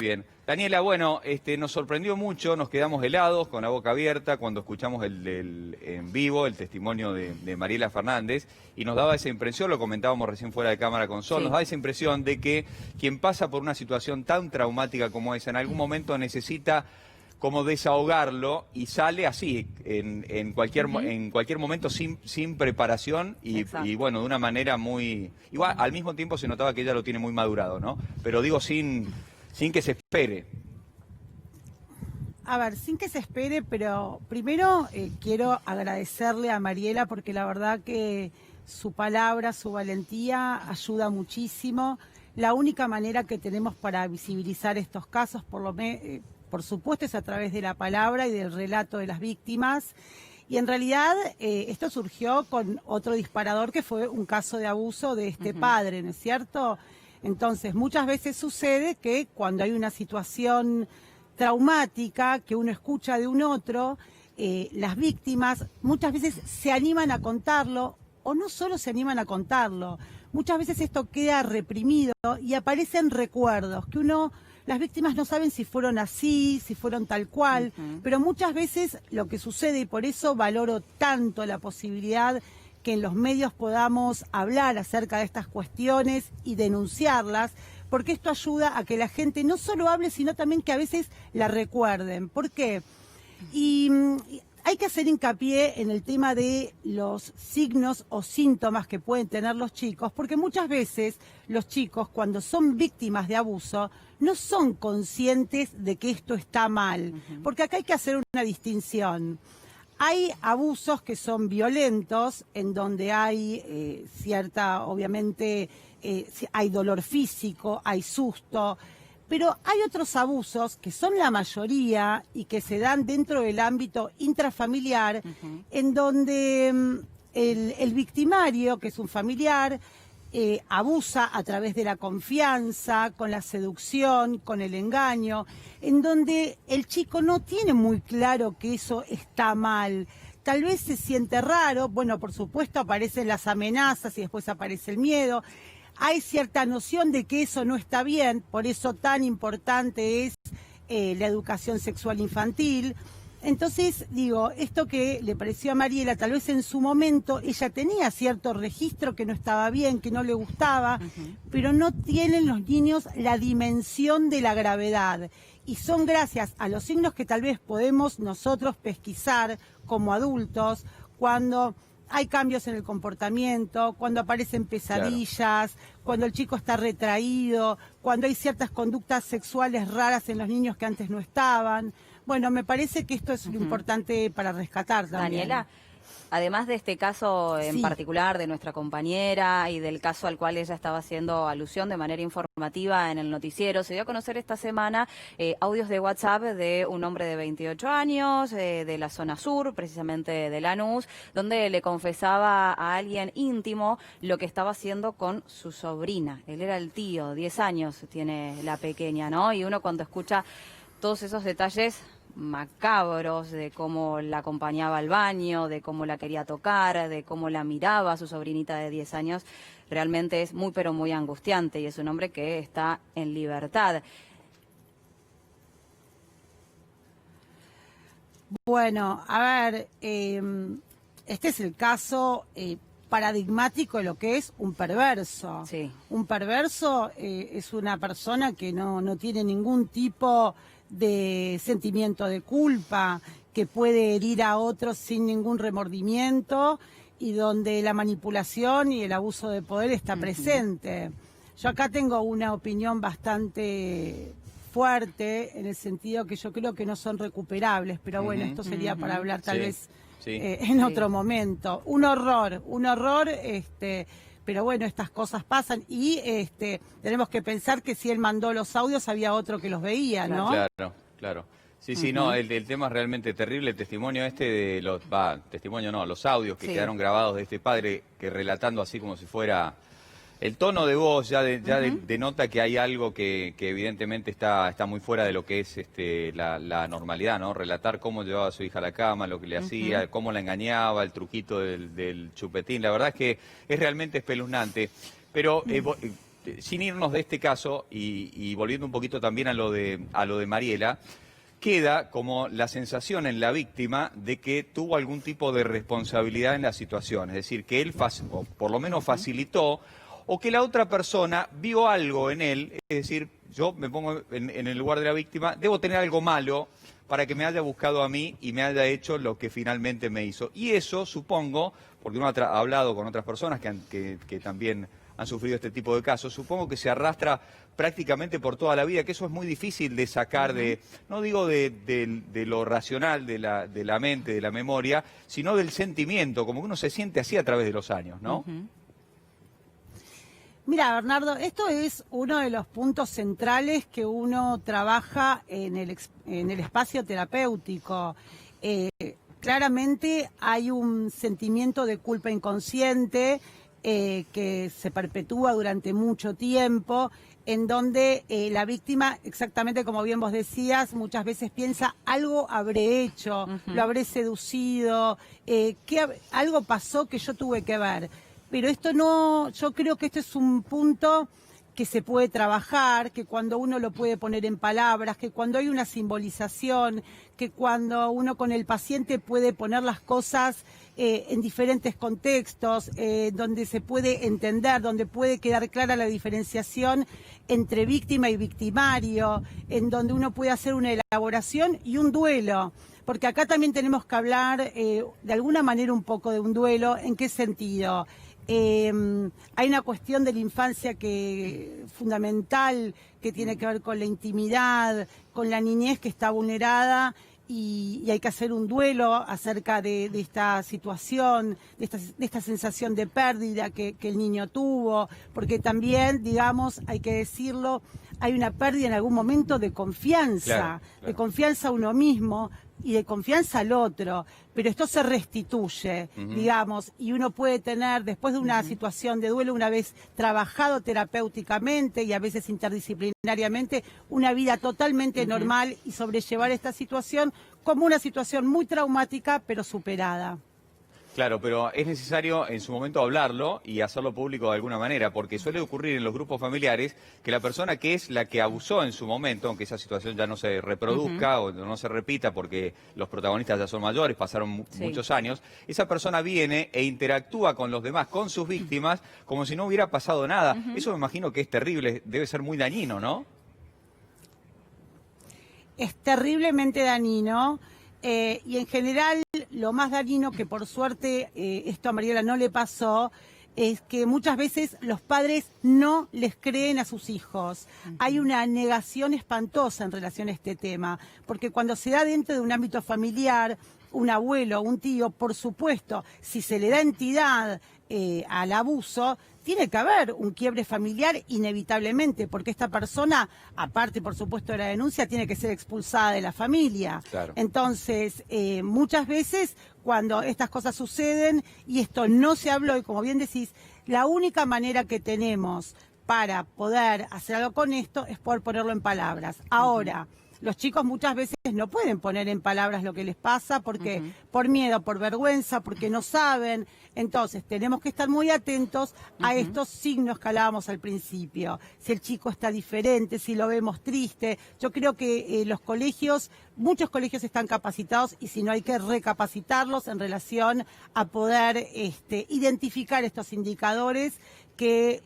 Bien. Daniela, bueno, nos sorprendió mucho, nos quedamos helados, con la boca abierta, cuando escuchamos en vivo el testimonio de Mariela Fernández, y nos daba esa impresión, lo comentábamos recién fuera de cámara con Sol, nos daba esa impresión de que quien pasa por una situación tan traumática como esa, en algún momento necesita como desahogarlo y sale así, en cualquier momento sin preparación y bueno, de una manera muy... Igual, al mismo tiempo se notaba que ella lo tiene muy madurado, ¿no? Pero digo, sin que se espere. A ver, sin que se espere, pero primero quiero agradecerle a Mariela porque la verdad que su palabra, su valentía ayuda muchísimo. La única manera que tenemos para visibilizar estos casos, por supuesto, es a través de la palabra y del relato de las víctimas. Y en realidad esto surgió con otro disparador que fue un caso de abuso de este padre, ¿no es cierto? Entonces, muchas veces sucede que cuando hay una situación traumática que uno escucha de un otro, las víctimas muchas veces se animan a contarlo o no solo se animan a contarlo, muchas veces esto queda reprimido y aparecen recuerdos que las víctimas no saben si fueron así, si fueron tal cual, pero muchas veces lo que sucede, y por eso valoro tanto la posibilidad que en los medios podamos hablar acerca de estas cuestiones y denunciarlas, porque esto ayuda a que la gente no solo hable, sino también que a veces la recuerden. ¿Por qué? Y hay que hacer hincapié en el tema de los signos o síntomas que pueden tener los chicos, porque muchas veces los chicos, cuando son víctimas de abuso, no son conscientes de que esto está mal, porque acá hay que hacer una distinción. Hay abusos que son violentos, en donde hay obviamente, hay dolor físico, hay susto, pero hay otros abusos que son la mayoría y que se dan dentro del ámbito intrafamiliar, en donde el victimario, que es un familiar, abusa a través de la confianza, con la seducción, con el engaño, en donde el chico no tiene muy claro que eso está mal. Tal vez se siente raro, bueno, por supuesto aparecen las amenazas y después aparece el miedo. Hay cierta noción de que eso no está bien, por eso tan importante es la educación sexual infantil. Entonces, digo, esto que le pareció a Mariela, tal vez en su momento ella tenía cierto registro que no estaba bien, que no le gustaba, pero no tienen los niños la dimensión de la gravedad. Y son gracias a los signos que tal vez podemos nosotros pesquisar como adultos, cuando hay cambios en el comportamiento, cuando aparecen pesadillas, cuando el chico está retraído, cuando hay ciertas conductas sexuales raras en los niños que antes no estaban. Bueno, me parece que esto es lo importante para rescatar también. Daniela, además de este caso en particular de nuestra compañera y del caso al cual ella estaba haciendo alusión de manera informativa en el noticiero, se dio a conocer esta semana audios de WhatsApp de un hombre de 28 años, de la zona sur, precisamente de Lanús, donde le confesaba a alguien íntimo lo que estaba haciendo con su sobrina. Él era el tío, 10 años tiene la pequeña, ¿no? Y uno cuando escucha todos esos detalles macabros de cómo la acompañaba al baño, de cómo la quería tocar, de cómo la miraba a su sobrinita de 10 años, realmente es muy pero muy angustiante y es un hombre que está en libertad. Bueno, a ver, este es el caso paradigmático de lo que es un perverso. Sí. Un perverso es una persona que no tiene ningún tipo de sentimiento de culpa, que puede herir a otros sin ningún remordimiento y donde la manipulación y el abuso de poder está presente. Yo acá tengo una opinión bastante fuerte en el sentido que yo creo que no son recuperables, pero bueno, esto sería para hablar tal vez en otro momento. Un horror, pero bueno, estas cosas pasan y tenemos que pensar que si él mandó los audios había otro que los veía, ¿no? Claro. Sí, no, el tema es realmente terrible. El testimonio de los audios que quedaron grabados de este padre que relatando así como si fuera... El tono de voz ya denota que hay algo que evidentemente está muy fuera de lo que es la normalidad, ¿no? Relatar cómo llevaba a su hija a la cama, lo que le hacía, cómo la engañaba, el truquito del chupetín. La verdad es que es realmente espeluznante. Pero sin irnos de este caso y volviendo un poquito también a lo de Mariela, queda como la sensación en la víctima de que tuvo algún tipo de responsabilidad en la situación, es decir, que él o por lo menos facilitó, o que la otra persona vio algo en él, es decir, yo me pongo en el lugar de la víctima, debo tener algo malo para que me haya buscado a mí y me haya hecho lo que finalmente me hizo. Y eso, supongo, porque uno ha hablado con otras personas que también han sufrido este tipo de casos, supongo que se arrastra prácticamente por toda la vida, que eso es muy difícil de sacar no digo de lo racional, de la mente, de la memoria, sino del sentimiento, como que uno se siente así a través de los años, ¿no? Mira, Bernardo, esto es uno de los puntos centrales que uno trabaja en el espacio terapéutico. Claramente hay un sentimiento de culpa inconsciente que se perpetúa durante mucho tiempo, en donde la víctima, exactamente como bien vos decías, muchas veces piensa, algo habré hecho, lo habré seducido, algo pasó que yo tuve que ver. Pero esto no, yo creo que este es un punto que se puede trabajar, que cuando uno lo puede poner en palabras, que cuando hay una simbolización, que cuando uno con el paciente puede poner las cosas en diferentes contextos, donde se puede entender, donde puede quedar clara la diferenciación entre víctima y victimario, en donde uno puede hacer una elaboración y un duelo. Porque acá también tenemos que hablar de alguna manera un poco de un duelo. ¿En qué sentido? Hay una cuestión de la infancia fundamental que tiene que ver con la intimidad, con la niñez que está vulnerada y hay que hacer un duelo acerca de esta situación, de esta sensación de pérdida que el niño tuvo, porque también, digamos, hay que decirlo, hay una pérdida en algún momento de confianza, de confianza a uno mismo y de confianza al otro, pero esto se restituye, digamos, y uno puede tener, después de una situación de duelo, una vez trabajado terapéuticamente y a veces interdisciplinariamente, una vida totalmente normal y sobrellevar esta situación como una situación muy traumática, pero superada. Claro, pero es necesario en su momento hablarlo y hacerlo público de alguna manera, porque suele ocurrir en los grupos familiares que la persona que es la que abusó en su momento, aunque esa situación ya no se reproduzca o no se repita porque los protagonistas ya son mayores, pasaron muchos años, esa persona viene e interactúa con los demás, con sus víctimas, como si no hubiera pasado nada. Eso me imagino que es terrible, debe ser muy dañino, ¿no? Es terriblemente dañino. Y en general, lo más dañino, que por suerte esto a Mariela no le pasó, es que muchas veces los padres no les creen a sus hijos. Hay una negación espantosa en relación a este tema, porque cuando se da dentro de un ámbito familiar, un abuelo, un tío, por supuesto, si se le da entidad al abuso, tiene que haber un quiebre familiar inevitablemente, porque esta persona, aparte por supuesto de la denuncia, tiene que ser expulsada de la familia. Claro. Entonces, muchas veces cuando estas cosas suceden y esto no se habló, y como bien decís, la única manera que tenemos para poder hacer algo con esto es poder ponerlo en palabras. Ahora, los chicos muchas veces no pueden poner en palabras lo que les pasa porque por miedo, por vergüenza, porque no saben. Entonces tenemos que estar muy atentos a estos signos que hablábamos al principio. Si el chico está diferente, si lo vemos triste. Yo creo que muchos colegios están capacitados y si no hay que recapacitarlos en relación a poder identificar estos indicadores que,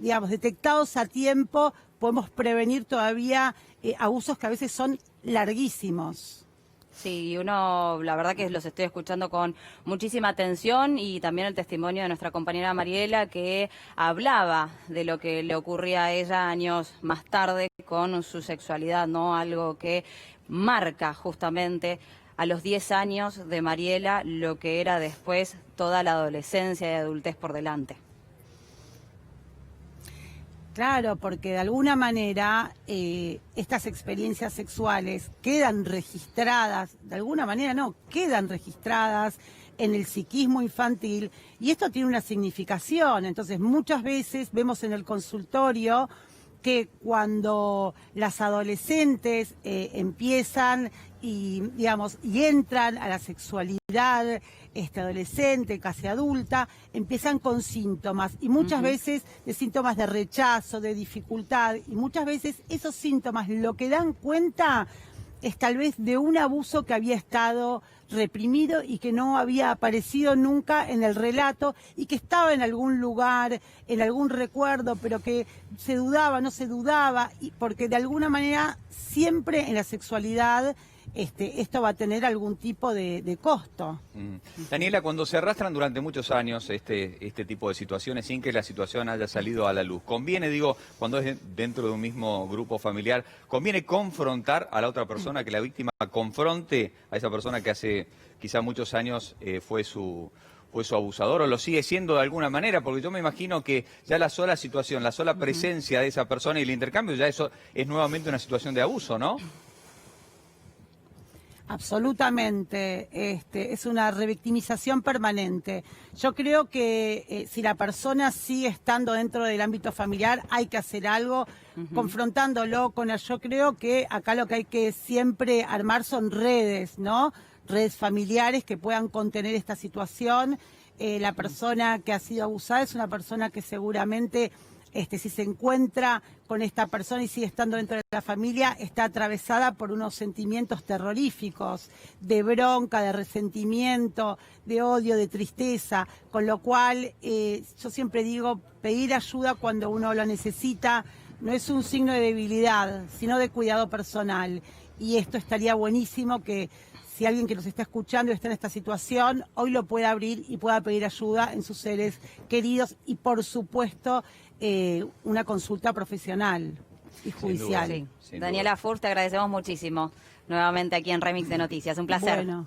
digamos, detectados a tiempo, podemos prevenir todavía abusos que a veces son larguísimos. Sí, uno, la verdad que los estoy escuchando con muchísima atención y también el testimonio de nuestra compañera Mariela que hablaba de lo que le ocurría a ella años más tarde con su sexualidad, ¿no? Algo que marca justamente a los 10 años de Mariela lo que era después toda la adolescencia y adultez por delante. Claro, porque de alguna manera estas experiencias sexuales quedan registradas, de alguna manera no, quedan registradas en el psiquismo infantil y esto tiene una significación. Entonces muchas veces vemos en el consultorio que cuando las adolescentes empiezan y entran a la sexualidad adolescente, casi adulta, empiezan con síntomas y muchas veces de síntomas de rechazo, de dificultad, y muchas veces esos síntomas lo que dan cuenta es tal vez de un abuso que había estado reprimido y que no había aparecido nunca en el relato y que estaba en algún lugar, en algún recuerdo, pero que se dudaba, no se dudaba, y porque de alguna manera siempre en la sexualidad esto va a tener algún tipo de costo. Daniela, cuando se arrastran durante muchos años este tipo de situaciones sin que la situación haya salido a la luz, ¿conviene, cuando es dentro de un mismo grupo familiar, conviene confrontar a la otra persona, que la víctima confronte a esa persona que hace quizá muchos años fue su abusador, o lo sigue siendo de alguna manera? Porque yo me imagino que ya la sola situación, la sola presencia de esa persona y el intercambio, ya eso es nuevamente una situación de abuso, ¿no? Absolutamente, es una revictimización permanente. Yo creo que si la persona sigue estando dentro del ámbito familiar, hay que hacer algo, confrontándolo con él. Yo creo que acá lo que hay que siempre armar son redes, ¿no? Redes familiares que puedan contener esta situación. La persona que ha sido abusada es una persona que seguramente si se encuentra con esta persona y sigue estando dentro de la familia, está atravesada por unos sentimientos terroríficos, de bronca, de resentimiento, de odio, de tristeza, con lo cual yo siempre digo, pedir ayuda cuando uno lo necesita no es un signo de debilidad, sino de cuidado personal. Y esto estaría buenísimo que si alguien que nos está escuchando y está en esta situación, hoy lo pueda abrir y pueda pedir ayuda en sus seres queridos y, por supuesto, una consulta profesional y judicial. Sin duda, sí. Daniela Furst, te agradecemos muchísimo nuevamente aquí en Remix de Noticias. Un placer. Bueno.